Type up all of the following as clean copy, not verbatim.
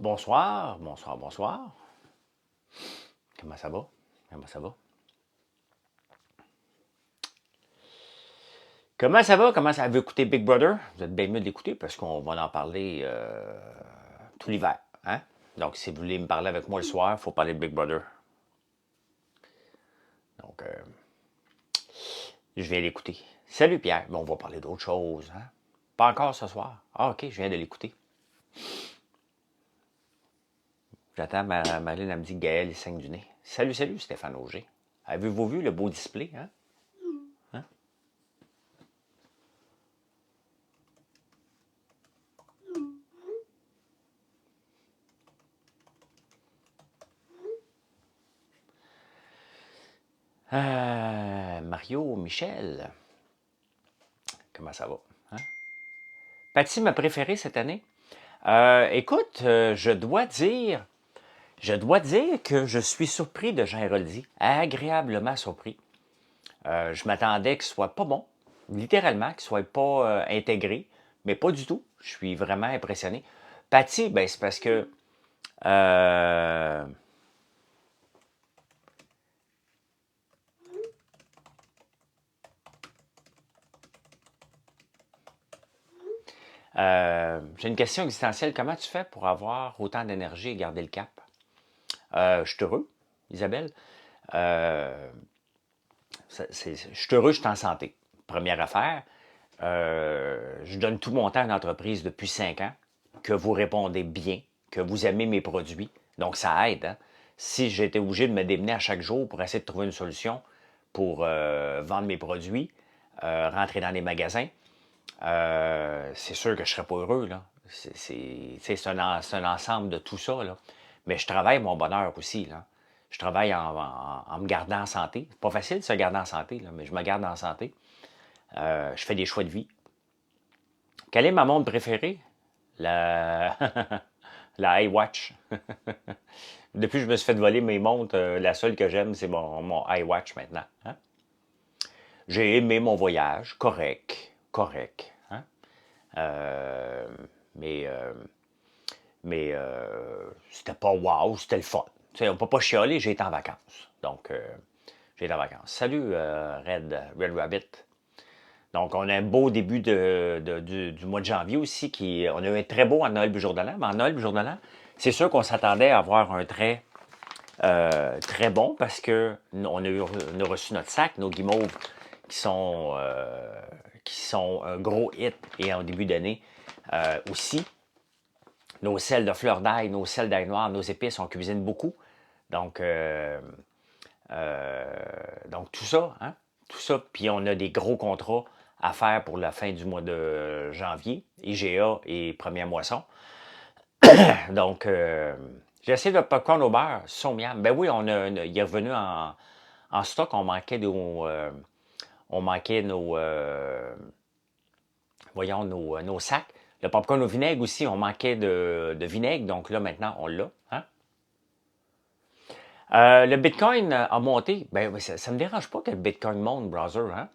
Bonsoir, bonsoir, bonsoir. Comment ça va? Comment ça va? Comment ça va? Comment ça veut écouter Big Brother? Vous êtes bien mieux d'écouter parce qu'on va en parler tout l'hiver. Hein? Donc, si vous voulez me parler avec moi le soir, il faut parler de Big Brother. Donc, je viens l'écouter. Salut Pierre. Bon, on va parler d'autre chose. Hein? Pas encore ce soir. Ah, ok, je viens de l'écouter. J'attends Marilyn, elle me dit Gaël, il saigne du nez. Salut, salut Stéphane Auger. Avez-vous vu le beau display? Hein? Hein? Mario, Michel, comment ça va? Hein? Patty, ma préférée cette année? Écoute, je dois dire que je suis surpris de Jean Héroldi, agréablement surpris. Je m'attendais qu'il soit pas bon, littéralement, qu'il soit pas intégré, mais pas du tout. Je suis vraiment impressionné. Patty, ben c'est parce que j'ai une question existentielle. Comment tu fais pour avoir autant d'énergie et garder le cap? Je suis heureux, Isabelle. Je suis heureux, je suis en santé. Première affaire. Je donne tout mon temps à une entreprise depuis 5 ans, que vous répondez bien, que vous aimez mes produits. Donc, ça aide. Hein? Si j'étais obligé de me démener à chaque jour pour essayer de trouver une solution pour vendre mes produits, rentrer dans les magasins, c'est sûr que je ne serais pas heureux. Là. C'est un ensemble de tout ça. Là. Mais je travaille mon bonheur aussi. Là. Je travaille en me gardant en santé. C'est pas facile de se garder en santé, là, mais je me garde en santé. Je fais des choix de vie. Quelle est ma montre préférée? La, la iWatch. Depuis que je me suis fait voler mes montres, la seule que j'aime, c'est mon iWatch maintenant. Hein? J'ai aimé mon voyage, correct. Hein? Euh, mais c'était pas wow, c'était le fun. T'sais, on ne peut pas chialer, j'ai été en vacances. Donc, j'ai été en vacances. Salut, Red Rabbit. Donc, on a un beau début du mois de janvier aussi. On a eu un très beau en Noël du jour de l'an. Mais en Noël du jour de l'an, c'est sûr qu'on s'attendait à avoir un très bon parce qu'on on a reçu notre sac, nos guimauves qui sont un gros hit et en début d'année aussi. Nos sels de fleur d'ail, nos sels d'ail noir, nos épices, on cuisine beaucoup. Donc tout ça, hein? Tout ça. Puis on a des gros contrats à faire pour la fin du mois de janvier, IGA et première moisson. Donc, j'ai essayé de popcorn au beurre, miam. Ben oui, il est revenu en stock. On manquait nos sacs. Le popcorn au vinaigre aussi, on manquait de vinaigre. Donc là, maintenant, on l'a. Hein? Le Bitcoin a monté. Ben, ça ne me dérange pas que le Bitcoin monte, brother. Hein?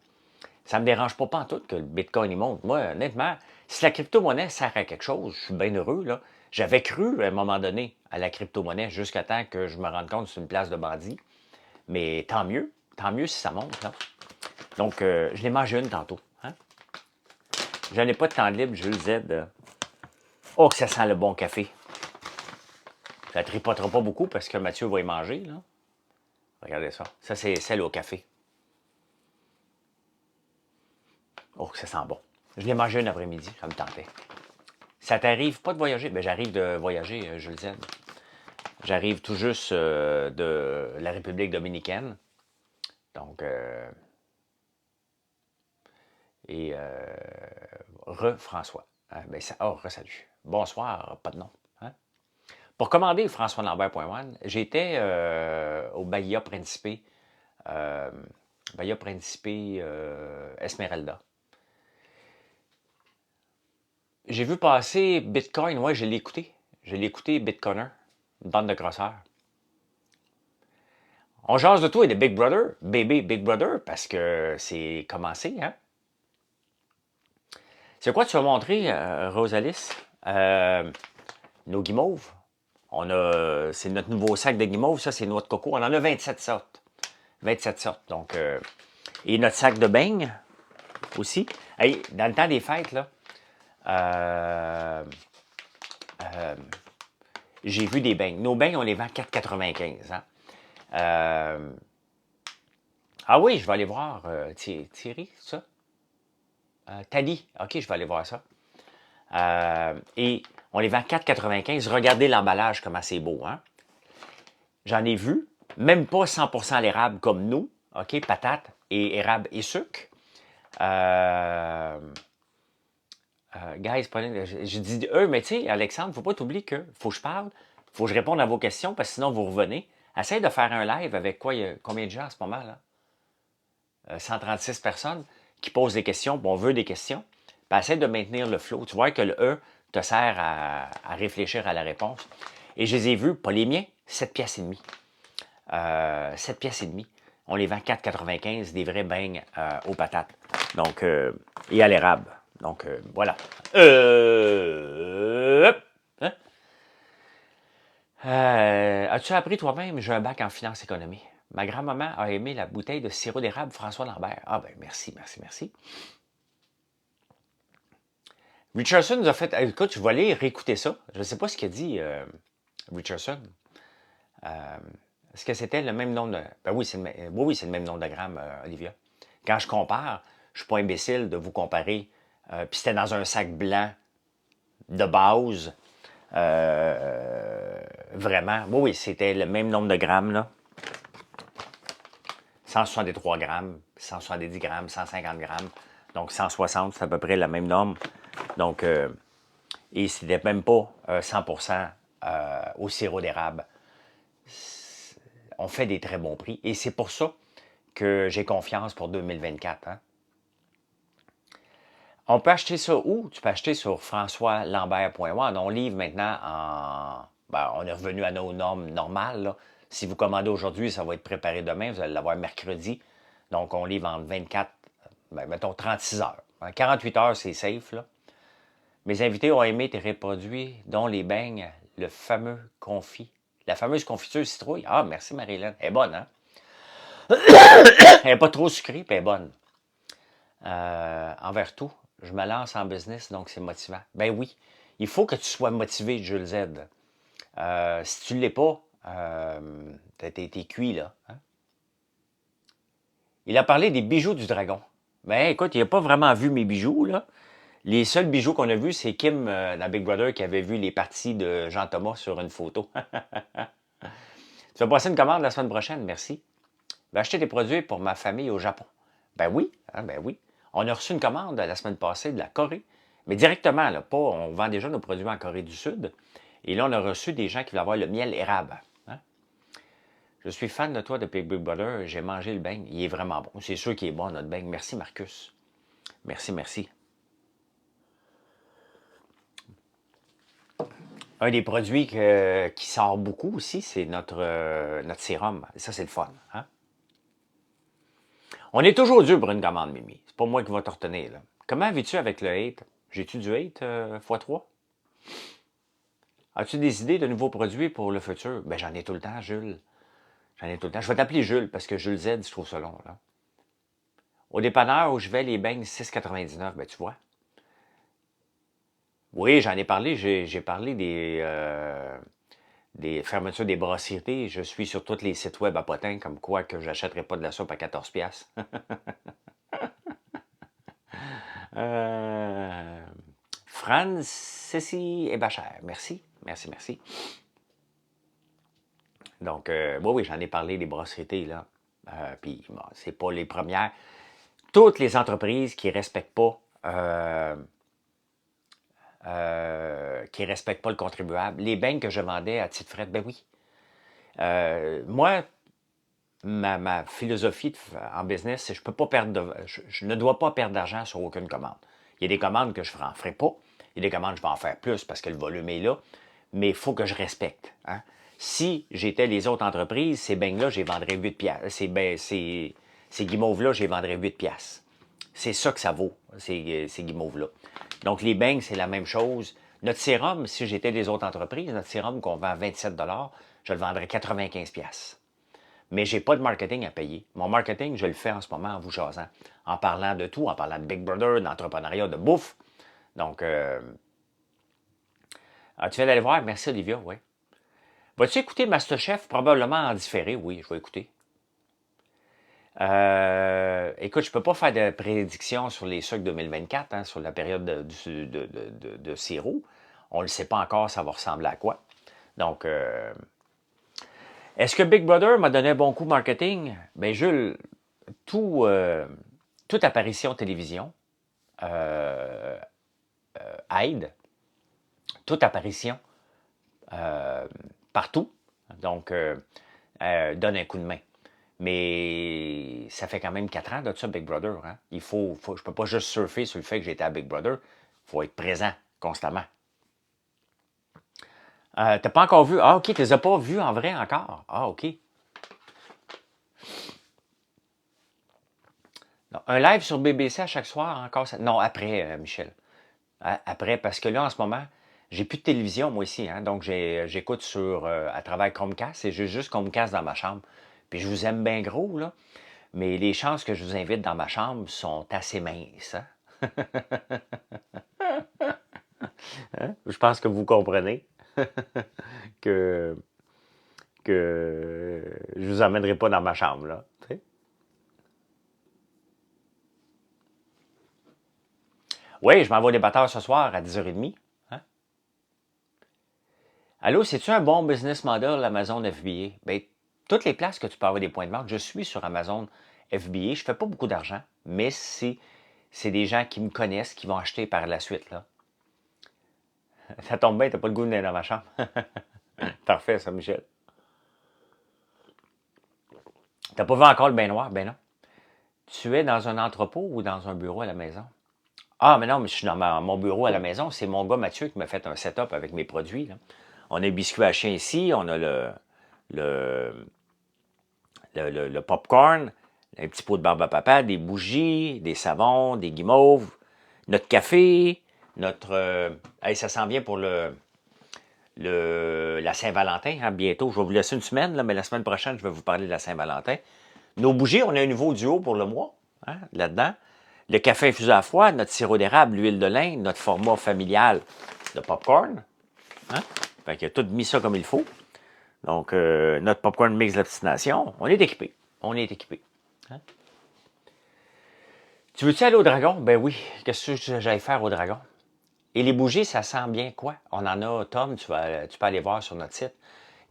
Ça ne me dérange pas en tout que le Bitcoin monte. Moi, honnêtement, si la crypto-monnaie sert à quelque chose, je suis bien heureux. Là. J'avais cru à un moment donné à la crypto-monnaie jusqu'à temps que je me rende compte que c'est une place de bandit. Mais tant mieux si ça monte. Là. Donc, je l'ai mangé une tantôt. Hein? J'en ai pas de temps libre, Jules Z. Oh, que ça sent le bon café. Ça ne tripotera pas beaucoup parce que Mathieu va y manger. Là. Regardez ça. Ça, c'est celle au café. Oh, que ça sent bon. Je l'ai mangé un après-midi, ça me tentait. Ça t'arrive pas de voyager? Ben, j'arrive de voyager, je le dis. J'arrive tout juste de la République dominicaine. Donc, François. Ben, salut. Bonsoir, pas de nom. Hein? Pour commander françoislambert.one, j'étais au Bahia Principe. Esmeralda. J'ai vu passer Bitcoin, ouais, je l'ai écouté. Je l'ai écouté, Bitcoiner, une bande de crosseurs. On jase de toi et de Big Brother, bébé Big Brother, parce que c'est commencé, hein? C'est quoi tu vas montrer, Rosalis? Nos guimauves. C'est notre nouveau sac de guimauve, ça, c'est noix de coco. On en a 27 sortes. 27 sortes. Donc, et notre sac de beignes aussi. Hey, dans le temps des fêtes, là, j'ai vu des beignes. Nos beignes, on les vend 4,95. Hein? Ah oui, je vais aller voir Thierry, c'est ça? Tali. OK, je vais aller voir ça. Et on les vend 4,95. Regardez l'emballage, comment c'est beau. Hein? J'en ai vu, même pas 100% à l'érable comme nous. OK, patates et érable et sucre. Guys, je dis eux, mais tu sais, Alexandre, faut pas t'oublier que faut que je parle, faut que je réponde à vos questions, parce que sinon vous revenez. Essaye de faire un live avec quoi, il y a combien de gens en ce moment, là? 136 personnes qui posent des questions, puis on veut des questions. Puis essaye de maintenir le flow. Tu vois que le E te sert à réfléchir à la réponse. Et je les ai vus, pas les miens, 7 pièces et demie. 7 pièces et demie. On les vend 4,95, des vrais beignes aux patates. Donc, et à l'érable. Donc, voilà. Hein? As-tu appris toi-même? J'ai un bac en finance économie. Ma grand-maman a aimé la bouteille de sirop d'érable François Lambert. Ah ben, merci, merci, merci. Richardson nous a fait... Écoute, je vais aller réécouter ça. Je ne sais pas ce qu'il a dit, Richardson. Est-ce que c'était le même nombre de... Ben oui, c'est le même nombre de grammes, Olivia. Quand je compare, je ne suis pas imbécile de vous comparer. Puis c'était dans un sac blanc de base. Vraiment. Oui, c'était le même nombre de grammes, là. 163 grammes, 170 grammes, 150 grammes. Donc 160, c'est à peu près la même norme. Donc, et c'était même pas 100% au sirop d'érable. On fait des très bons prix. Et c'est pour ça que j'ai confiance pour 2024. Hein? On peut acheter ça où? Tu peux acheter sur françoislambert.one. On livre maintenant en... Ben, on est revenu à nos normes normales. Là. Si vous commandez aujourd'hui, ça va être préparé demain. Vous allez l'avoir mercredi. Donc, on livre entre 24, ben, mettons 36 heures. 48 heures, c'est safe. Là. Mes invités ont aimé tes produits, dont les beignes, le fameux confit. La fameuse confiture citrouille. Ah, merci Marie-Hélène. Elle est bonne, hein? Elle n'est pas trop sucrée, puis elle est bonne. Envers tout, je me lance en business, donc c'est motivant. Ben oui, il faut que tu sois motivé, Jules Z. Si tu ne l'es pas, t'es cuit, là. Hein? Il a parlé des bijoux du dragon. Ben écoute, il n'a pas vraiment vu mes bijoux, là. Les seuls bijoux qu'on a vus, c'est Kim, dans Big Brother, qui avait vu les parties de Jean-Thomas sur une photo. Tu vas passer une commande la semaine prochaine, merci. Je vais acheter des produits pour ma famille au Japon. Ben oui, hein, ben oui. On a reçu une commande la semaine passée de la Corée, mais directement, là, pas, on vend déjà nos produits en Corée du Sud. Et là, on a reçu des gens qui veulent avoir le miel érable. Hein? Je suis fan de toi depuis Big Brother, j'ai mangé le beigne, il est vraiment bon. C'est sûr qu'il est bon, notre beigne. Merci, Marcus. Merci, merci. Un des produits qui sort beaucoup aussi, c'est notre sérum. Et ça, c'est le fun. Hein? On est toujours dû pour une commande, Mimi. C'est pas moi qui va te retenir. Là. Comment vis-tu avec le hate? J'ai-tu du hate x3? As-tu des idées de nouveaux produits pour le futur? Ben, j'en ai tout le temps, Jules. J'en ai tout le temps. Je vais t'appeler Jules parce que Jules Z, je trouve ça long. Là. Au dépanneur où je vais, les beignes 6,99, ben tu vois. Oui, j'en ai parlé. J'ai parlé des fermetures des brasseries. Je suis sur tous les sites web à potins, comme quoi que j'achèterai pas de la soupe à 14 piastres. Franz Cécile et Bachère. Merci, merci, merci. Donc, oui, j'en ai parlé des brasseries, là. Puis, bon, c'est pas les premières. Toutes les entreprises qui respectent pas le contribuable. Les beignes que je vendais à titre frais, ben oui. Moi, ma philosophie en business, c'est que je ne dois pas perdre d'argent sur aucune commande. Il y a des commandes que je n'en ferai pas. Il y a des commandes que je vais en faire plus parce que le volume est là. Mais il faut que je respecte. Hein? Si j'étais les autres entreprises, ces beignes-là, je les vendrais 8 piastres. Ces guimauves-là, je les vendrais 8 piastres. C'est ça que ça vaut, ces guimauves-là. Donc, les beignes, c'est la même chose. Notre sérum, si j'étais des autres entreprises, notre sérum qu'on vend à 27 je le vendrais 95 $. Mais je n'ai pas de marketing à payer. Mon marketing, je le fais en ce moment en vous jasant, en parlant de tout, en parlant de Big Brother, d'entrepreneuriat, de bouffe. Donc, tu viens d'aller voir? Merci, Olivia, oui. Vas-tu écouter MasterChef? Probablement en différé, oui, je vais écouter. Écoute, je ne peux pas faire de prédiction sur les sucres 2024, hein, sur la période de sirop. On ne le sait pas encore, ça va ressembler à quoi. Donc, est-ce que Big Brother m'a donné un bon coup marketing? Bien, Jules, toute apparition télévision aide, toute apparition partout, donc donne un coup de main. Mais ça fait quand même 4 ans de ça, Big Brother. Hein? Je ne peux pas juste surfer sur le fait que j'étais à Big Brother. Il faut être présent constamment. T'as pas encore vu? Ah, OK, tu les as pas vus en vrai encore? Ah, OK. Non, un live sur BBC à chaque soir encore? Non, après, Michel. Après, parce que là, en ce moment, j'ai plus de télévision, moi ici. Hein? Donc, j'écoute à travers Chromecast et j'ai juste Chromecast dans ma chambre. Puis je vous aime bien gros, là. Mais les chances que je vous invite dans ma chambre sont assez minces. Hein? Hein? Je pense que vous comprenez que, que je vous emmènerai pas dans ma chambre, là. T'sais? Oui, je m'envoie au débatteur ce soir à 10h30. Hein? Allô, c'est-tu un bon business model, Amazon FBA? Bien, toutes les places que tu peux avoir des points de vente, je suis sur Amazon FBA. Je ne fais pas beaucoup d'argent, mais c'est des gens qui me connaissent, qui vont acheter par la suite, là. Ça tombe bien, tu n'as pas le goût de venir dans ma chambre. Parfait, ça, Michel. T'as pas vu encore le baignoire? Ben non. Tu es dans un entrepôt ou dans un bureau à la maison? Ah, mais non, mais je suis dans mon bureau à la maison. C'est mon gars Mathieu qui m'a fait un setup avec mes produits. Là. On a un biscuit à chien ici, on a le, le popcorn, un petit pot de barbe à papa, des bougies, des savons, des guimauves, notre café, hey, ça s'en vient pour la Saint-Valentin, hein, bientôt. Je vais vous laisser une semaine, là, mais la semaine prochaine, je vais vous parler de la Saint-Valentin. Nos bougies, on a un nouveau duo pour le mois, hein, là-dedans. Le café infusé à froid, notre sirop d'érable, l'huile de lin, notre format familial de popcorn. Hein? Fait qu'il a tout mis ça comme il faut. Donc, notre popcorn mix d'obstination, on est équipé. On est équipé. Hein? Tu veux-tu aller au dragon? Ben oui. Qu'est-ce que j'allais faire au dragon? Et les bougies, ça sent bien quoi? On en a, Tom, tu peux aller voir sur notre site.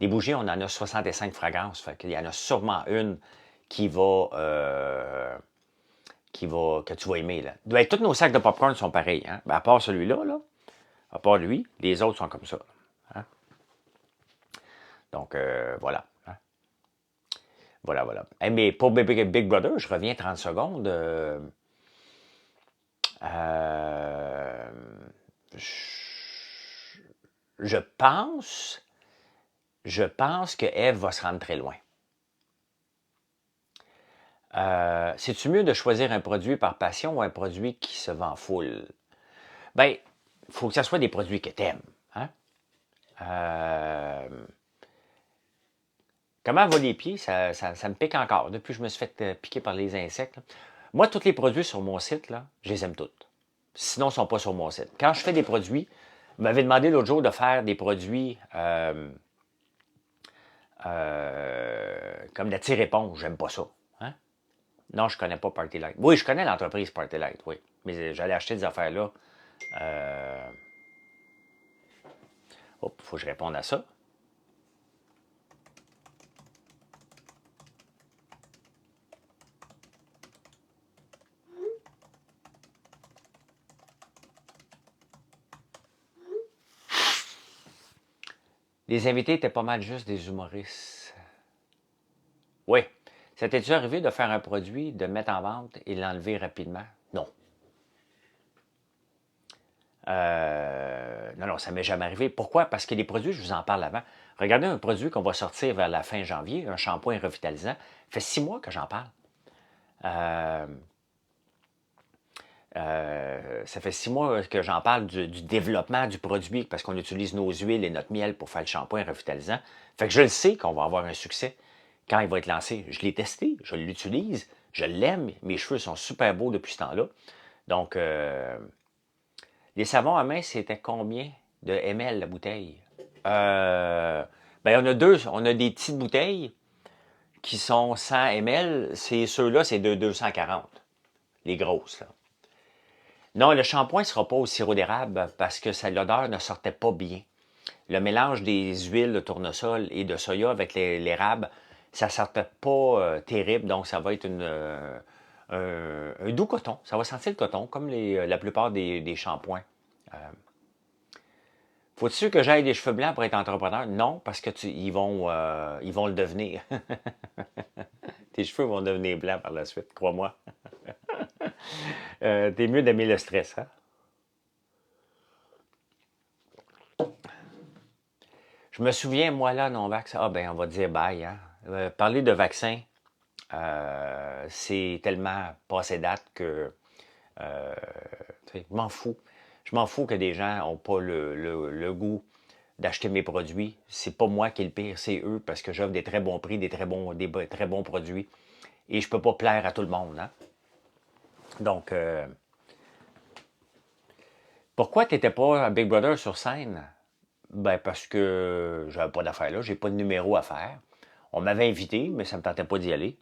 Les bougies, on en a 65 fragrances. Fait qu'il y en a sûrement une qui que tu vas aimer. Là. Ben, tous nos sacs de popcorn sont pareils. Hein? Ben, à part celui-là, là, à part lui, les autres sont comme ça. Hein? Donc, voilà. Hein? Voilà, voilà. Hey, mais pour Big Brother, je reviens 30 secondes. Je pense que Eve va se rendre très loin. C'est-tu mieux de choisir un produit par passion ou un produit qui se vend full? Bien, il faut que ce soit des produits que tu aimes. Hein? Comment vont les pieds? Ça me pique encore. Depuis que je me suis fait piquer par les insectes. Là. Moi, tous les produits sur mon site, là, je les aime tous. Sinon, ils ne sont pas sur mon site. Quand je fais des produits, vous m'avez demandé l'autre jour de faire des produits comme la tire-éponge. J'aime pas ça. Hein? Non, je ne connais pas Party Light. Oui, je connais l'entreprise Party Light, oui. Mais j'allais acheter des affaires-là. Il faut que je réponde à ça. Les invités étaient pas mal juste des humoristes. Oui. Ça t'est déjà arrivé de faire un produit, de le mettre en vente et l'enlever rapidement? Non. Non, ça ne m'est jamais arrivé. Pourquoi? Parce que les produits, je vous en parle avant. Regardez un produit qu'on va sortir vers la fin janvier, un shampoing revitalisant. Ça fait 6 mois que j'en parle. Ça fait 6 mois que j'en parle du développement du produit parce qu'on utilise nos huiles et notre miel pour faire le shampoing revitalisant. Fait que je le sais qu'on va avoir un succès quand il va être lancé. Je l'ai testé, je l'utilise, je l'aime, mes cheveux sont super beaux depuis ce temps-là. Donc, les savons à main, c'était combien de ml la bouteille? Ben, on a des petites bouteilles qui sont 100 ml. Ceux-là, c'est de 240, les grosses, là. Non, le shampoing ne sera pas au sirop d'érable parce que l'odeur ne sortait pas bien. Le mélange des huiles de tournesol et de soya avec l'érable, ça ne sortait pas terrible, donc ça va être un doux coton. Ça va sentir le coton, comme la plupart des shampoings. Faut-il que j'aille des cheveux blancs pour être entrepreneur? Non, parce que ils vont le devenir. Tes cheveux vont devenir blancs par la suite, crois-moi. T'es mieux d'aimer le stress, hein? Je me souviens, moi, là, non-vax, ben, on va dire bye, hein? Parler de vaccin, c'est tellement passé date que je m'en fous. Je m'en fous que des gens n'ont pas le goût d'acheter mes produits. C'est pas moi qui est le pire, c'est eux, parce que j'offre des très bons prix, des très bons produits. Et je peux pas plaire à tout le monde, hein? Donc, pourquoi tu n'étais pas à Big Brother sur scène? Ben, parce que j'avais pas d'affaires là, j'ai pas de numéro à faire. On m'avait invité, mais ça me tentait pas d'y aller.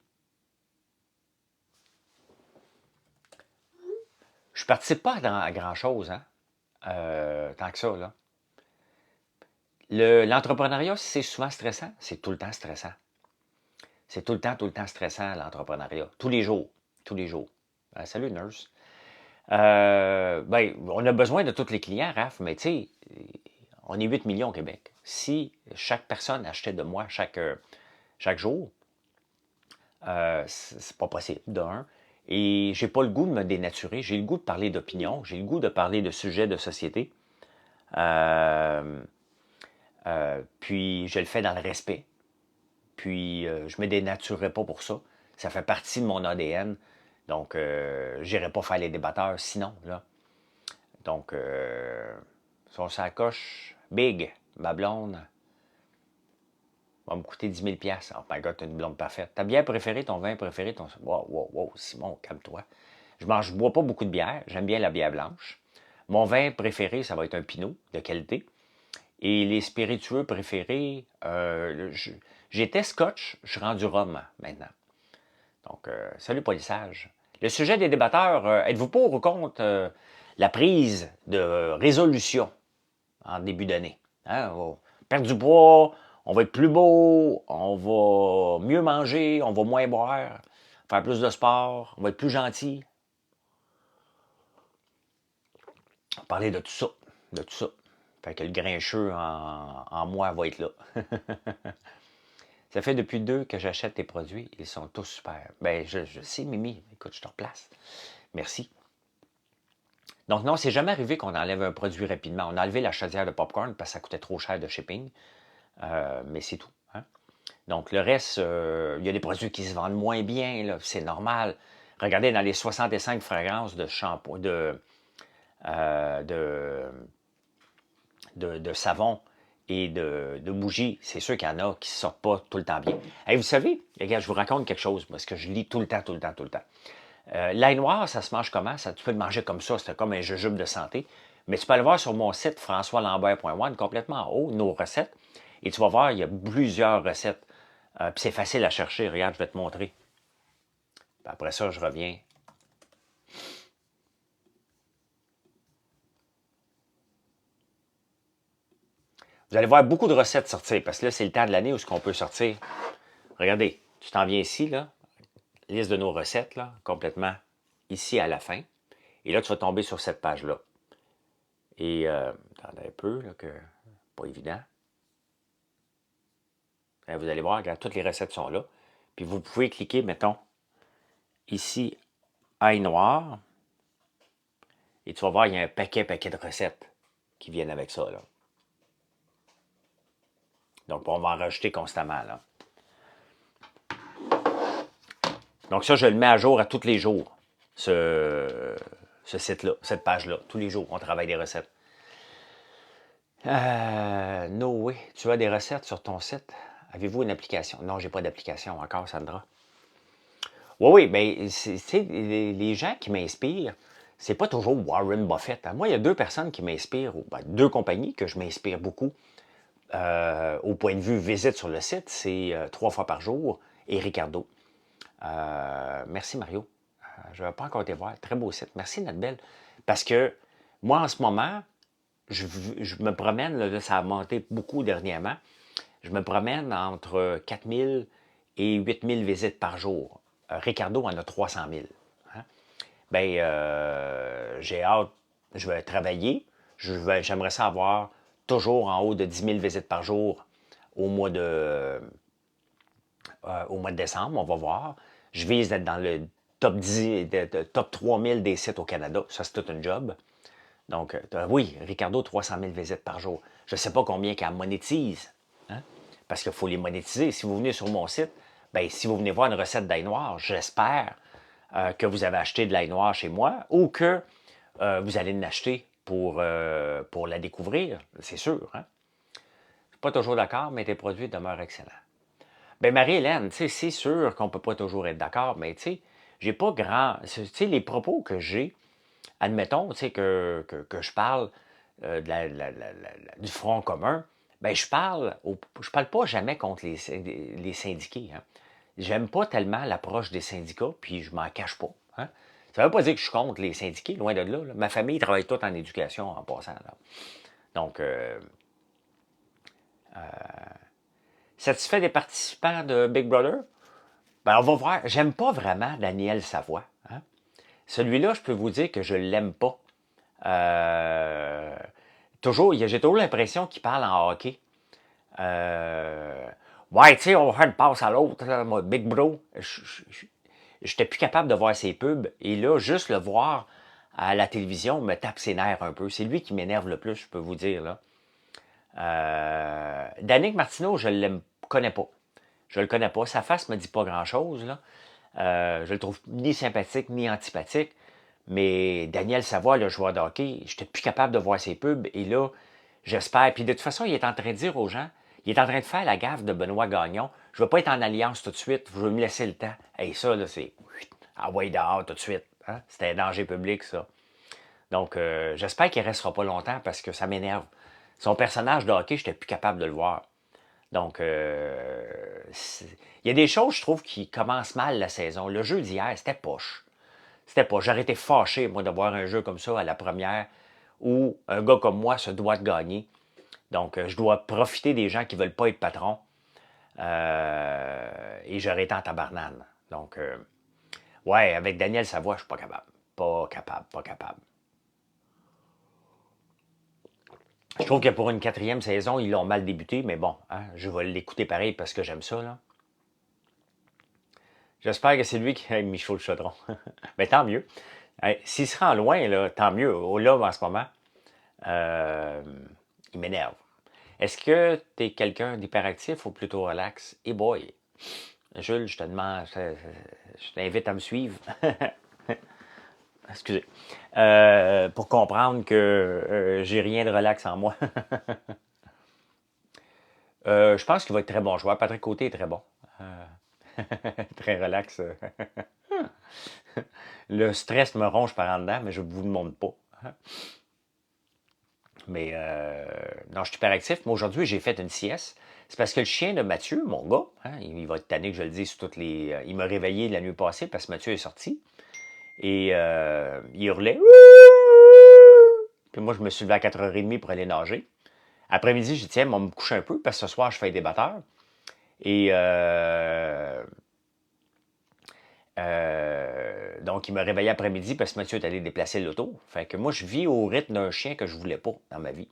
Je participe pas à grand-chose, hein? Tant que ça, là. L'entrepreneuriat, c'est souvent stressant. C'est tout le temps stressant. C'est tout le temps stressant, l'entrepreneuriat. Tous les jours. Tous les jours. Salut, nurse. Ben, on a besoin de tous les clients, Raph, mais tu sais, on est 8 millions au Québec. Si chaque personne achetait de moi chaque jour, c'est pas possible, d'un. Et j'ai pas le goût de me dénaturer. J'ai le goût de parler d'opinion. J'ai le goût de parler de sujets de société. Puis je le fais dans le respect. Puis je me dénaturerai pas pour ça. Ça fait partie de mon ADN. Donc, je n'irai pas faire les débatteurs sinon, là. Donc, si on s'accroche, big, ma blonde, va me coûter 10 000 $. Oh my God, t'as une blonde parfaite. Ta bière préférée, ton vin préféré, ton... Wow, wow, wow, Simon, calme-toi. Je bois pas beaucoup de bière. J'aime bien la bière blanche. Mon vin préféré, ça va être un pinot de qualité. Et les spiritueux préférés, j'étais scotch, je suis rendu rhum maintenant. Donc, salut polissage. Le sujet des débatteurs, êtes-vous pour ou contre la prise de résolution en début d'année? Hein? On va perdre du poids, on va être plus beau, on va mieux manger, on va moins boire, faire plus de sport, on va être plus gentil. On va parler de tout ça, de tout ça. Fait que le grincheux en moi va être là. Ça fait depuis 2 que j'achète tes produits. Ils sont tous super. Ben, je sais, Mimi. Écoute, je te replace. Merci. Donc, non, c'est jamais arrivé qu'on enlève un produit rapidement. On a enlevé la chaudière de popcorn parce que ça coûtait trop cher de shipping. Mais c'est tout. Hein? Donc, le reste, il y a des produits qui se vendent moins bien. C'est normal. Regardez, dans les 65 fragrances de shampoing, de savon et de bougies, c'est sûr qu'il y en a qui ne sortent pas tout le temps bien. Et vous savez, regarde, je vous raconte quelque chose, parce que je lis tout le temps. L'ail noir, ça se mange comment? Tu peux le manger comme ça, c'est comme un jujube de santé. Mais tu peux aller voir sur mon site, françoislambert.one, complètement en haut, nos recettes. Et tu vas voir, il y a plusieurs recettes. Puis c'est facile à chercher. Regarde, je vais te montrer. Puis après ça, je reviens. Vous allez voir beaucoup de recettes sortir, parce que là, c'est le temps de l'année où ce qu'on peut sortir. Regardez, tu t'en viens ici, là, liste de nos recettes, là, complètement ici à la fin. Et là, tu vas tomber sur cette page-là. Et, attendez un peu, là, que pas évident. Et vous allez voir, regarde, toutes les recettes sont là. Puis vous pouvez cliquer, mettons, ici, ail noir. Et tu vas voir, il y a un paquet de recettes qui viennent avec ça, là. Donc, on va en rajouter constamment, là. Donc, ça, je le mets à jour à tous les jours, ce ce site-là, cette page-là. Tous les jours, on travaille des recettes. Noé, tu as des recettes sur ton site? Avez-vous une application? Non, j'ai pas d'application encore, Sandra. Oui, oui, bien, les gens qui m'inspirent, c'est pas toujours Warren Buffett, hein. Moi, il y a deux personnes qui m'inspirent, ou ben, deux compagnies que je m'inspire beaucoup au point de vue visite sur le site. C'est 3 fois par jour et Ricardo. Merci, Mario. Je ne vais pas encore te voir. Très beau site. Merci, notre belle. Parce que moi, en ce moment, je me promène, là, ça a monté beaucoup dernièrement, je me promène entre 4000 et 8000 visites par jour. Ricardo en a 300 000. Hein? Bien, j'ai hâte, je vais travailler, j'aimerais ça avoir toujours en haut de 10 000 visites par jour au mois de décembre, on va voir. Je vise d'être dans le top 10, top 3000 des sites au Canada. Ça, c'est tout un job. Donc, oui, Ricardo, 300 000 visites par jour. Je ne sais pas combien qu'elle monétise, hein? Parce qu'il faut les monétiser. Si vous venez sur mon site, bien, si vous venez voir une recette d'ail noir, j'espère que vous avez acheté de l'ail noir chez moi ou que vous allez l'acheter pour la découvrir, c'est sûr. Hein? Je ne suis pas toujours d'accord, mais tes produits demeurent excellents. Bien, Marie-Hélène, c'est sûr qu'on ne peut pas toujours être d'accord, mais tu sais, j'ai pas grand. Tu sais, les propos que j'ai, admettons, tu sais, que je parle du Front commun, bien, je parle pas jamais contre les syndiqués. Hein. J'aime pas tellement l'approche des syndicats, puis je m'en cache pas. Hein. Ça veut pas dire que je suis contre les syndiqués, loin de là. Ma famille travaille toute en éducation en passant. Là. Donc, satisfait des participants de Big Brother? Ben, on va voir. J'aime pas vraiment Daniel Savoie. Hein. Celui-là, je peux vous dire que je l'aime pas. J'ai toujours l'impression qu'il parle en hockey. Ouais, tu sais, on va faire une passe à l'autre, moi, Big Bro. J'étais plus capable de voir ses pubs. Et là, juste le voir à la télévision me tape ses nerfs un peu. C'est lui qui m'énerve le plus, je peux vous dire. Là. Danick Martineau, je ne le connais pas. Je le connais pas. Sa face me dit pas grand-chose. Là. Je le trouve ni sympathique ni antipathique. Mais Daniel Savoie, le joueur de hockey, j'étais plus capable de voir ses pubs. Et là, j'espère. Puis de toute façon, il est en train de dire aux gens, il est en train de faire la gaffe de Benoît Gagnon. Je ne veux pas être en alliance tout de suite. Je veux me laisser le temps. Et ça, là, c'est ah ouais, dehors tout de suite. Hein? C'était un danger public, ça. Donc, j'espère qu'il ne restera pas longtemps parce que ça m'énerve. Son personnage de hockey, je n'étais plus capable de le voir. Donc, il y a des choses, je trouve, qui commencent mal la saison. Le jeu d'hier, c'était poche. C'était pas. J'aurais été fâché, moi, de voir un jeu comme ça à la première où un gars comme moi se doit de gagner. Donc, je dois profiter des gens qui ne veulent pas être patrons. Et j'aurais été en tabarnane. Donc, ouais, avec Daniel Savoie, je suis pas capable. Pas capable, pas capable. Je trouve que pour une 4e saison, ils l'ont mal débuté, mais bon, hein, je vais l'écouter pareil parce que j'aime ça. Là. J'espère que c'est lui qui a Michaud le chaudron. Mais tant mieux. S'il se rend loin, là, tant mieux. Au là, en ce moment, il m'énerve. Est-ce que tu es quelqu'un d'hyperactif ou plutôt relax? Eh boy! Jules, je te demande, je t'invite à me suivre. Excusez. Pour comprendre que j'ai rien de relax en moi. Je pense qu'il va être très bon joueur. Patrick Côté est très bon. Très relax. Le stress me ronge par en dedans, mais je ne vous le montre pas. Mais non, je suis hyperactif. Mais aujourd'hui, j'ai fait une sieste. C'est parce que le chien de Mathieu, mon gars, hein, il va être tanné que je le dise sur toutes les. Il m'a réveillé la nuit passée parce que Mathieu est sorti. Et il hurlait. Puis moi, je me suis levé à 4h30 pour aller nager. Après-midi, j'ai dit, tiens, on me coucher un peu parce que ce soir, je fais des batteurs. Et donc, il m'a réveillé après-midi parce que Mathieu est allé déplacer l'auto. Fait que moi, je vis au rythme d'un chien que je voulais pas dans ma vie.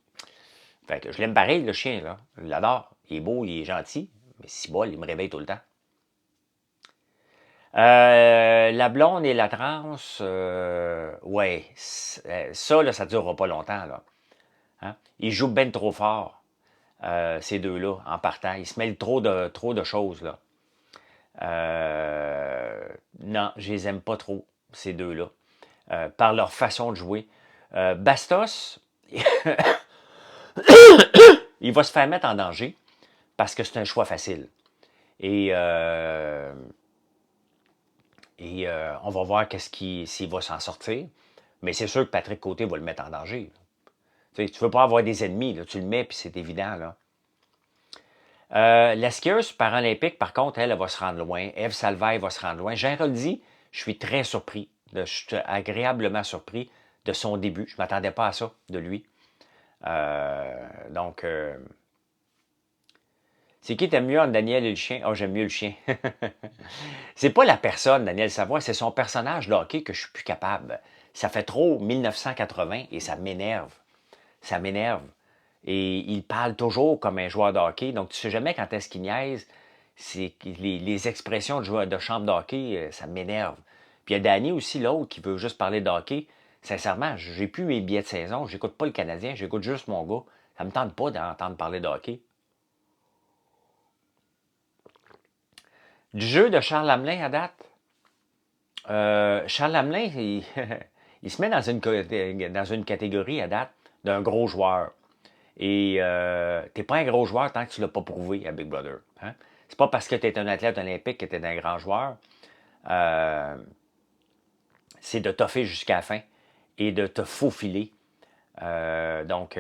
Fait que je l'aime pareil, le chien, là. Je l'adore. Il est beau, il est gentil. Mais si bol, il me réveille tout le temps. La blonde et la transe, ouais. Ça, là, ça ne durera pas longtemps, là. Hein? Ils jouent ben trop fort, ces deux-là, en partant. Ils se mêlent trop de choses, là. Non, je les aime pas trop, ces deux-là. par leur façon de jouer. Bastos, il va se faire mettre en danger parce que c'est un choix facile. Et on va voir s'il va s'en sortir. Mais c'est sûr que Patrick Côté va le mettre en danger. Tu ne veux pas avoir des ennemis, là, tu le mets, puis c'est évident. Là. La skieuse paralympique, par contre, elle va se rendre loin. Eve Salvaille va se rendre loin. Géraldine, je suis très surpris. Je suis agréablement surpris de son début. Je ne m'attendais pas à ça de lui. Donc, c'est qui t'aimes mieux entre Daniel et le chien? Oh, j'aime mieux le chien. C'est pas la personne, Daniel Savoie, c'est son personnage de hockey que je suis plus capable. Ça fait trop 1980 et ça m'énerve. Ça m'énerve. Et il parle toujours comme un joueur de hockey, donc tu sais jamais quand est-ce qu'il niaise. Les expressions de joueur de chambre de hockey, ça m'énerve. Puis il y a Danny aussi, l'autre, qui veut juste parler de hockey. Sincèrement, j'ai plus mes billets de saison, j'écoute pas le Canadien, j'écoute juste mon gars. Ça me tente pas d'entendre parler de hockey. Du jeu de Charles Hamelin à date, Charles Hamelin, il se met dans une catégorie à date d'un gros joueur. Et t'es pas un gros joueur tant que tu l'as pas prouvé à Big Brother. Hein? C'est pas parce que tu es un athlète olympique que tu es un grand joueur. C'est de toffer jusqu'à la fin et de te faufiler. Donc,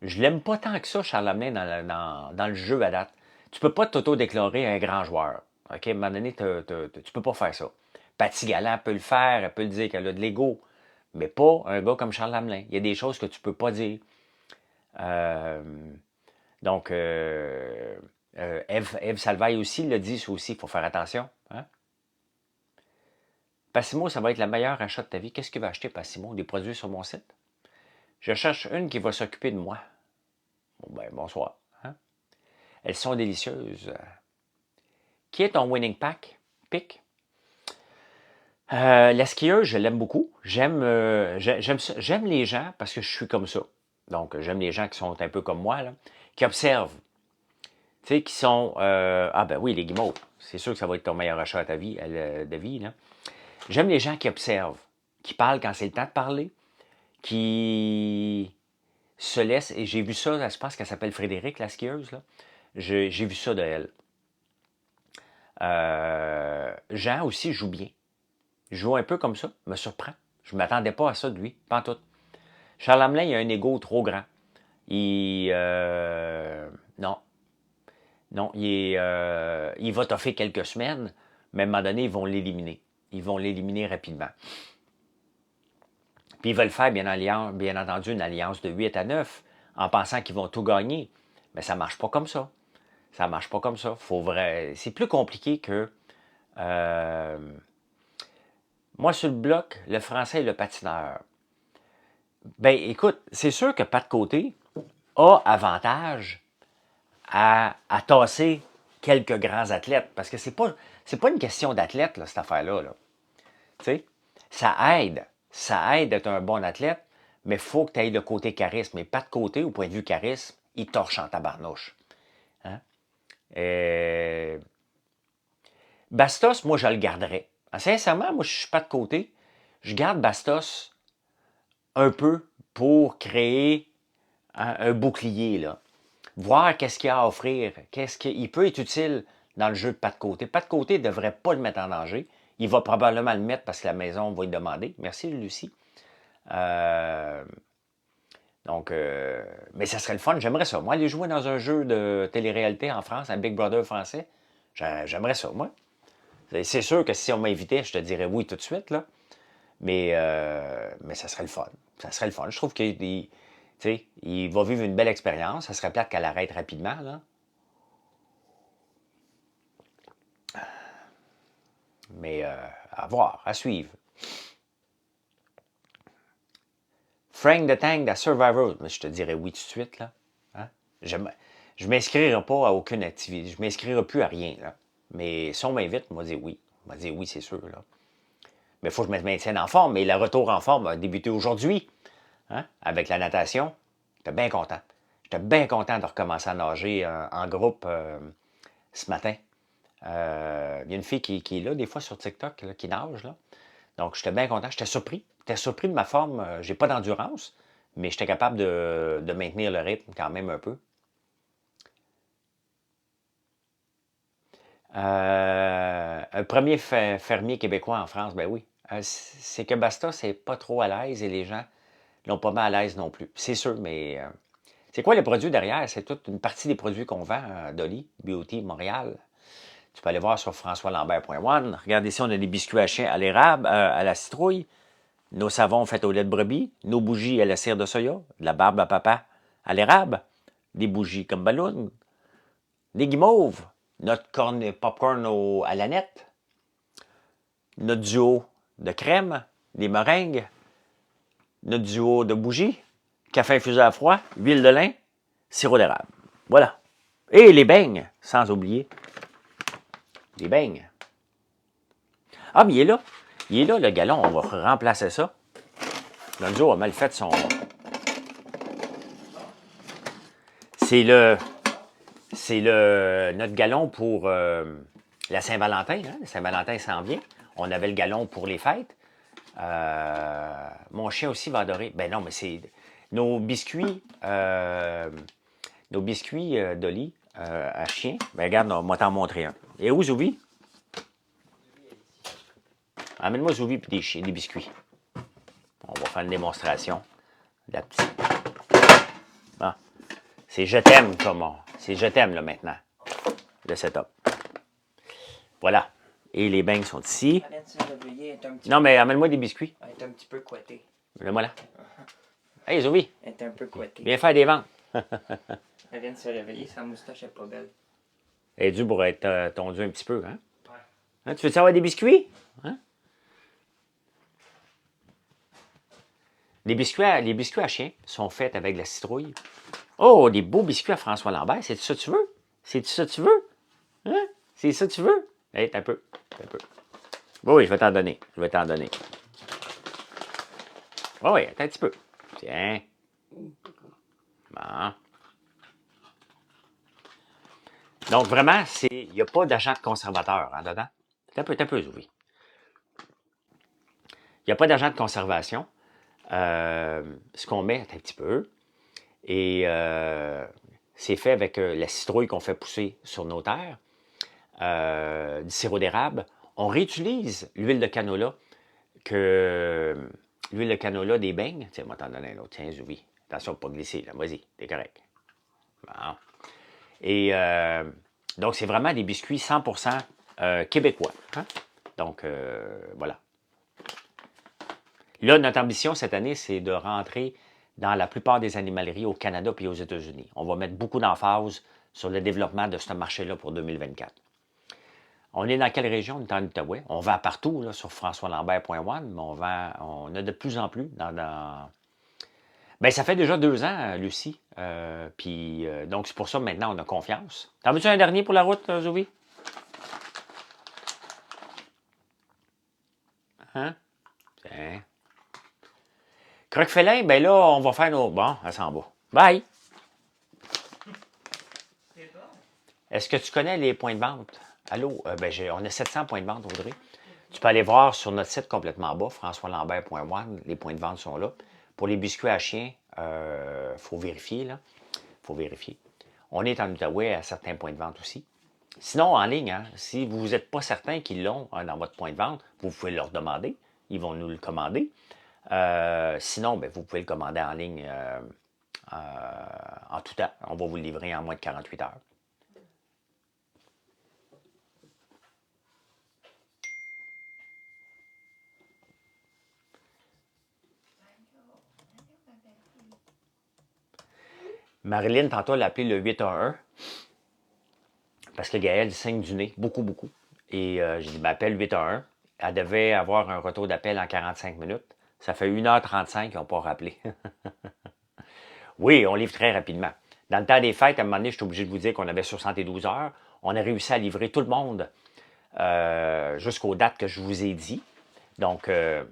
je l'aime pas tant que ça, Charles Hamelin, dans le jeu à date. Tu peux pas t'auto-déclarer un grand joueur. OK? À un moment donné, tu peux pas faire ça. Patty Gallant peut le faire, elle peut le dire qu'elle a de l'ego, mais pas un gars comme Charles Hamelin. Il y a des choses que tu peux pas dire. Donc, Eve Salvaille aussi l'a dit, ça aussi, il faut faire attention. Hein? Passimo, ça va être le meilleur achat de ta vie. Qu'est-ce que tu vas acheter, Passimo? Des produits sur mon site? Je cherche une qui va s'occuper de moi. Bon, ben, bonsoir. Hein? Elles sont délicieuses. Qui est ton winning pack? Pick? La skieuse, je l'aime beaucoup. J'aime les gens parce que je suis comme ça. Donc, j'aime les gens qui sont un peu comme moi, là, qui observent. Tu sais, qui sont... ah ben oui, les guimauves. C'est sûr que ça va être ton meilleur achat à ta vie, de vie. Là. J'aime les gens qui observent, qui parlent quand c'est le temps de parler, qui se laissent... Et j'ai vu ça, je pense qu'elle s'appelle Frédéric, la skieuse. Là. J'ai vu ça de elle. Jean aussi joue bien. Il joue un peu comme ça, me surprend. Je ne m'attendais pas à ça de lui, pas en tout. Charles Hamelin, il a un ego trop grand. Non. Non, il va toffer quelques semaines, mais à un moment donné, ils vont l'éliminer. Ils vont l'éliminer rapidement. Puis ils veulent faire, bien entendu, une alliance de 8 à 9, en pensant qu'ils vont tout gagner. Mais ça ne marche pas comme ça. Ça ne marche pas comme ça. C'est plus compliqué que... moi, sur le bloc, le français et le patineur. Ben, écoute, c'est sûr que Pat Côté a avantage à tasser quelques grands athlètes. Parce que c'est pas une question d'athlète, cette affaire-là. Là. Tu sais, ça aide. Ça aide d'être un bon athlète, mais il faut que tu ailles le côté charisme. Et pas de côté, au point de vue charisme, il torche en tabarnouche. Hein? Bastos, moi, je le garderais. Sincèrement, moi, je suis pas de côté. Je garde Bastos un peu pour créer un bouclier, là. Voir qu'est-ce qu'il a à offrir, qu'est-ce qu'il peut être utile dans le jeu de pas de côté. Pas de côté ne devrait pas le mettre en danger. Il va probablement le mettre parce que la maison va lui demander. Merci, Lucie. Mais ça serait le fun. J'aimerais ça. Moi, aller jouer dans un jeu de télé-réalité en France, un Big Brother français, j'aimerais ça, moi. C'est sûr que si on m'invitait, je te dirais oui tout de suite, là. Mais ça serait le fun. Ça serait le fun. Je trouve qu'il va vivre une belle expérience. Ça serait plate qu'elle arrête rapidement, là. Mais à voir, à suivre. Frank the Tank de Survivor, je te dirais oui tout de suite, là. Hein? Je ne m'inscrirai pas à aucune activité. Je ne m'inscrirai plus à rien, là. Mais si on m'invite, moi, dire oui. On va dire oui, c'est sûr, là. Mais il faut que je me maintienne en forme. Mais le retour en forme a débuté aujourd'hui. Hein? Avec la natation. J'étais bien content. J'étais bien content de recommencer à nager en groupe ce matin. Il y a une fille qui est là, des fois, sur TikTok, là, qui nage, là. Donc, j'étais bien content. J'étais surpris. J'étais surpris de ma forme. J'ai pas d'endurance, mais j'étais capable de maintenir le rythme quand même un peu. Un premier fermier québécois en France, ben oui. C'est que Basta, c'est pas trop à l'aise et les gens l'ont pas mal à l'aise non plus. C'est sûr, mais c'est quoi les produits derrière? C'est toute une partie des produits qu'on vend à Dolly, Beauty Montréal. Tu peux aller voir sur françoislambert.one. Regardez ici, on a des biscuits à chien à l'érable, à la citrouille, nos savons faits au lait de brebis, nos bougies à la cire de soya, de la barbe à papa à l'érable, des bougies comme ballon, des guimauves, notre popcorn à la nette, notre duo de crème, des meringues, notre duo de bougies, café infusé à froid, huile de lin, sirop d'érable. Voilà. Et les beignes, sans oublier les beignes. Ah, mais il est là. Il est là, le galon. On va remplacer ça. Gonzo a mal fait son... C'est notre galon pour la Saint-Valentin. Hein? La Saint-Valentin s'en vient. On avait le galon pour les fêtes. Mon chien aussi va adorer. Ben non, mais c'est nos biscuits Dolly à chien. Ben regarde, on va t'en montrer un. Et où Zoubi? Amène-moi Zoubi et des biscuits. On va faire une démonstration. La petite. Bon. C'est je t'aime comment. C'est je t'aime là maintenant. Le setup. Voilà. Et les beignes sont ici. Non, mais amène-moi des biscuits. Elle est un petit peu couettée. Le-moi là. Hey, Zoé. Elle est un peu couettée. Viens faire des ventes. Elle vient de se réveiller, sa moustache est pas belle. Elle est due pour être tondue un petit peu, hein? Ouais. Hein, tu veux savoir des biscuits? Hein? Les biscuits à chien sont faits avec de la citrouille. Oh, des beaux biscuits à François Lambert. C'est ça que tu veux? C'est ça que tu veux? Hein? C'est ça que tu veux? Hey, t'as un peu. Oui, je vais t'en donner. Oui, attends un petit peu. Tiens. Bon. Donc, vraiment, il n'y a pas d'agent de conservateur hein, dedans. T'as un peu, Zoui. Il n'y a pas d'agent de conservation. Ce qu'on met, un petit peu, et c'est fait avec la citrouille qu'on fait pousser sur nos terres, du sirop d'érable. On réutilise l'huile de canola, l'huile de canola des beignes. Tiens, moi t'en donner un autre. Tiens, Zoui. Attention de ne pas glisser, là. Vas-y, t'es correct. Bon. Et donc, c'est vraiment des biscuits 100% québécois. Hein? Donc, voilà. Là, notre ambition cette année, c'est de rentrer dans la plupart des animaleries au Canada et aux États-Unis. On va mettre beaucoup d'emphase sur le développement de ce marché-là pour 2024. On est dans quelle région? On est en Outaouais. On vend partout là, sur françoislambert.one, mais on a de plus en plus dans... Ben, ça fait déjà 2 ans, Lucie. Donc, c'est pour ça maintenant, on a confiance. T'en veux-tu un dernier pour la route, Zoé? Hein? Tiens. Croque-félin, ben là, on va faire nos... Bon, elle s'en va. Bye! Est-ce que tu connais les points de vente? Allô? On a 700 points de vente, Audrey. Tu peux aller voir sur notre site complètement bas, françoislambert.one. Les points de vente sont là. Pour les biscuits à chien, faut vérifier, là. Faut vérifier. On est en Outaouais à certains points de vente aussi. Sinon, en ligne, hein, si vous n'êtes pas certain qu'ils l'ont dans votre point de vente, vous pouvez leur demander. Ils vont nous le commander. Sinon, ben, vous pouvez le commander en ligne en tout temps. On va vous le livrer en moins de 48 heures. Marilyn, tantôt, elle a appelé le 811 parce que Gaëlle saigne du nez, beaucoup, beaucoup. Et j'ai dit, ben, appelle le 811. Elle devait avoir un retour d'appel en 45 minutes. Ça fait 1h35 qu'ils n'ont pas rappelé. Oui, on livre très rapidement. Dans le temps des fêtes, à un moment donné, je suis obligé de vous dire qu'on avait 72 heures. On a réussi à livrer tout le monde jusqu'aux dates que je vous ai dit. Donc, c'est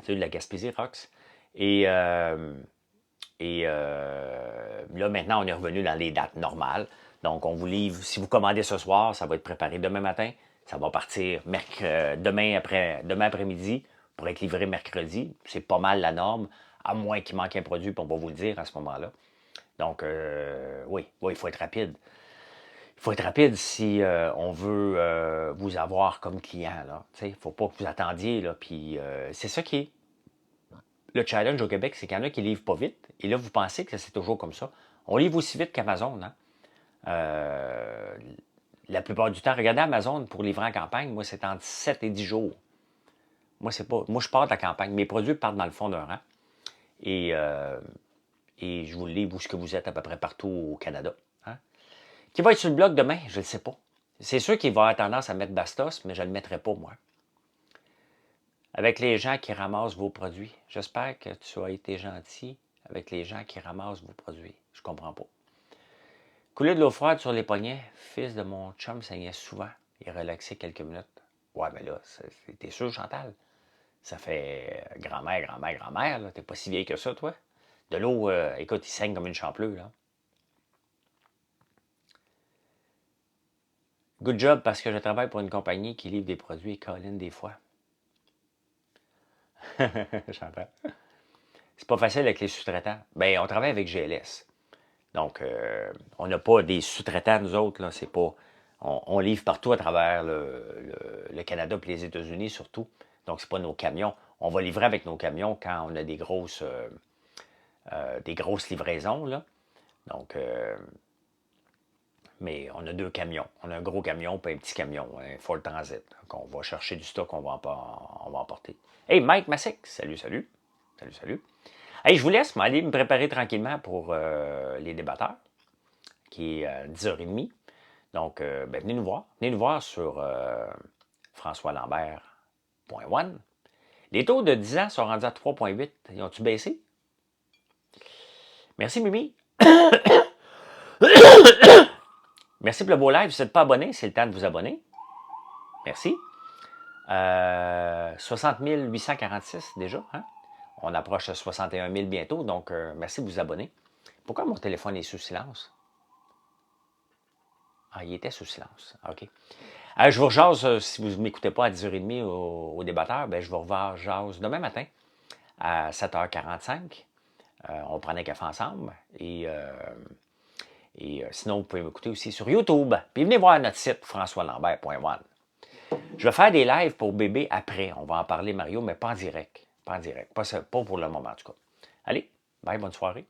de la Gaspésie, Rox. Et là, maintenant, on est revenu dans les dates normales. Donc, on vous livre, si vous commandez ce soir, ça va être préparé demain matin. Ça va partir demain après-midi pour être livré mercredi. C'est pas mal la norme, à moins qu'il manque un produit, puis on va vous le dire à ce moment-là. Donc, oui, il faut être rapide. Il faut être rapide si on veut vous avoir comme client. Il ne faut pas que vous attendiez. Puis c'est ça qui est le challenge au Québec, c'est qu'il y en a qui ne livrent pas vite. Et là, vous pensez que c'est toujours comme ça. On livre aussi vite qu'Amazon. Hein? La plupart du temps, regardez Amazon pour livrer en campagne, moi, c'est entre 7 et 10 jours. Moi, c'est pas. Moi, je pars de la campagne. Mes produits partent dans le fond d'un rang. Et je vous le livre où ce que vous êtes à peu près partout au Canada. Hein? Qui va être sur le blog demain? Je ne le sais pas. C'est sûr qu'il va avoir tendance à mettre Bastos, mais je ne le mettrai pas, moi. Avec les gens qui ramassent vos produits. J'espère que tu as été gentil avec les gens qui ramassent vos produits. Je comprends pas. Couler de l'eau froide sur les poignets. Fils de mon chum saignait souvent. Il relaxait quelques minutes. Ouais, mais là, t'es sûr, Chantal? Ça fait grand-mère, grand-mère, grand-mère. T'es pas si vieille que ça, toi? De l'eau, écoute, il saigne comme une champleuse, là. Good job, parce que je travaille pour une compagnie qui livre des produits et colline des fois. J'entends. C'est pas facile avec les sous-traitants. Bien, on travaille avec GLS. Donc, on n'a pas des sous-traitants, nous autres. Là, c'est pas, on livre partout à travers le Canada et les États-Unis, surtout. Donc, ce n'est pas nos camions. On va livrer avec nos camions quand on a des grosses livraisons. Là. Donc, mais on a 2 camions. On a un gros camion et un petit camion, un Ford Transit. Donc, on va chercher du stock, on va emporter. Hey, Mike Massick, salut, salut. Salut, salut. Hey, je vous laisse m'aller me préparer tranquillement pour les débatteurs, qui est à 10h30. Donc, venez nous voir. Venez nous voir sur françoislambert.one. Les taux de 10 ans sont rendus à 3,8. Ils ont-tu baissé? Merci, Mimi. Merci pour le beau live. Si vous n'êtes pas abonné, c'est le temps de vous abonner. Merci. 60 846 déjà. Hein? On approche de 61 000 bientôt, donc merci de vous abonner. Pourquoi mon téléphone est sous silence? Ah, il était sous silence. OK. Je vous rejase, si vous ne m'écoutez pas à 10h30 au débatteur, ben, je vous rejase demain matin à 7h45. On prend un café ensemble. Et sinon, vous pouvez m'écouter aussi sur YouTube. Puis venez voir notre site, françoislambert.one. Je vais faire des lives pour bébé après. On va en parler, Mario, mais pas en direct. Pas en direct. Pas pour le moment, en tout cas. Allez, bye, bonne soirée.